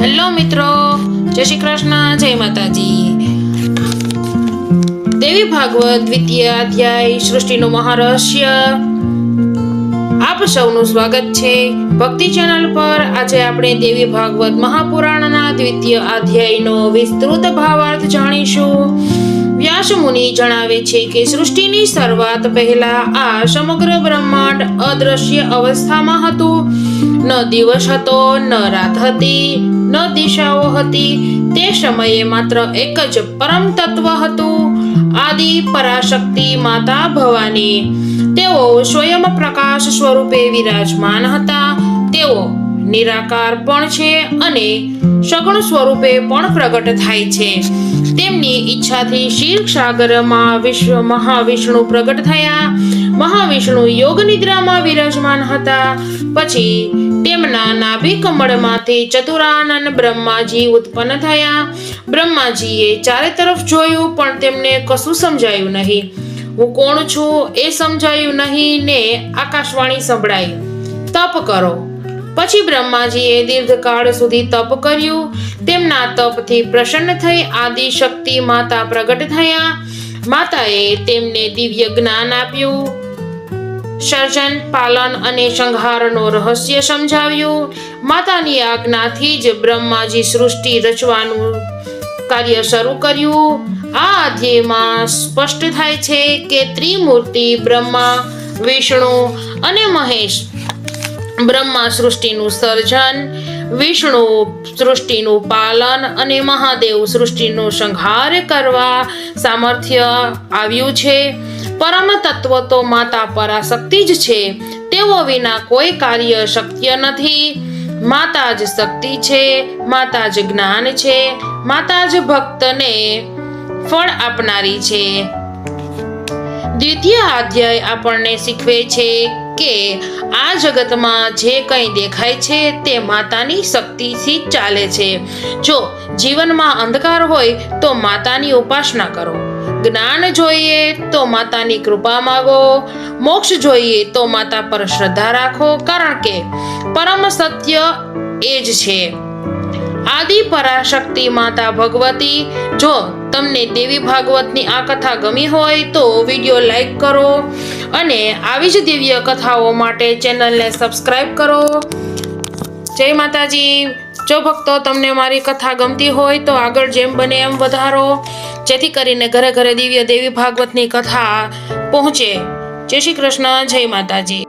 Hello મિત્રો, જય શ્રી કૃષ્ણ, જય માતાજી। દેવી ભાગવત દ્વિતીય અધ્યાય સૃષ્ટિનું મહારહસ્ય આપ સૌનું સ્વાગત છે ભક્તિ ચેનલ પર। આજે આપણે દેવી ભાગવત મહાપુરાણના દ્વિતીય અધ્યાયનો વિસ્તૃત ભાવાર્થ જાણીશું। વ્યાસ મુનિ જણાવે છે કે સૃષ્ટિની શરૂઆત પહેલા આ સમગ્ર બ્રહ્માંડ અદ્રશ્ય અવસ્થામાં હતું। ન દિવસ હતો, ન રાત હતી, ન દિશાઓ હતી। તે સમયે માત્ર એક જ પરમ તત્વ હતું, આદિ પરાશક્તિ માતા ભવાની। તેઓ સ્વયં પ્રકાશ સ્વરૂપે વિરાજમાન હતા। તેઓ નિરાકાર પણ છે અને સગુણ સ્વરૂપે પણ પ્રગટ થાય છે। તેમની ઈચ્છાથી ક્ષીરસાગરમાં મહાવિષ્ણુ પ્રગટ થયા। મહાવિષ્ણુ યોગ નિદ્રામાં વિરાજમાન હતા। પછી તેમના નાભિ કમળમાંથી ચતુરાનન બ્રહ્માજી ઉત્પન્ન થયા। બ્રહ્માજીએ ચારે તરફ જોયું પણ તેમને કશું સમજાયું નહીં। હું કોણ છું એ સમજાયું નહીં ને આકાશવાણી સંભળાઈ, તપ કરો। પછી બ્રહ્માજીએ દીર્ઘકાળ સુધી તપ કર્યું। તેમના તપથી પ્રસન્ન થઈ આદિ શક્તિ માતા પ્રગટ થયા। માતાએ તેમને દિવ્ય જ્ઞાન આપ્યું, સર્જન, પાલન અને સંહારનો રહસ્ય સમજાવ્યું। માતાની આજ્ઞાથી જ બ્રહ્માજી સૃષ્ટિ રચવાનું કાર્ય શરૂ કર્યું। આ અધ્યાયમાં સ્પષ્ટ થાય છે કે ત્રિમૂર્તિ બ્રહ્મા, વિષ્ણુ અને મહેશ, બ્રહ્મા સૃષ્ટિનું સર્જન, વિષ્ણુ સૃષ્ટિનું પાલન અને મહાદેવ સૃષ્ટિનો સંહાર કરવા સામર્થ્ય આવ્યું છે। પરમ તત્વ તો માતા પરાશક્તિ જ છે। તેઓ વિના કોઈ કાર્ય શક્ય નથી। માતા જ શક્તિ છે, માતા જ જ્ઞાન છે, માતા જ ભક્તને ફળ આપનારી છે। દ્વિતીય અધ્યાય આપણને શીખવે છે કે આ જગતમાં જે કંઈ દેખાય છે તે માતાની શક્તિથી ચાલે છે। જો જીવનમાં અંધકાર હોય તો માતાની ઉપાસના કરો, જ્ઞાન જોઈએ તો માતાની કૃપા માંગો, મોક્ષ જોઈએ તો માતા પર શ્રદ્ધા રાખો, કારણ કે પરમ સત્ય એ જ છે, આદિ પરાશક્તિ માતા ભગવતી। જો તમને દેવી ભાગવતની આ કથા ગમી હોય તો વિડીયો લાઈક કરો અને આવી જ દિવ્ય કથાઓ માટે ચેનલને સબસ્ક્રાઇબ કરો। જય માતાજી। જો ભક્તો તમને મારી કથા ગમતી હોય તો આગળ જેમ બને એમ વધારો, જેથી કરીને ઘરે ઘરે દિવ્ય દેવી ભાગવતની કથા પહોંચે। જય શ્રી કૃષ્ણ, જય માતાજી।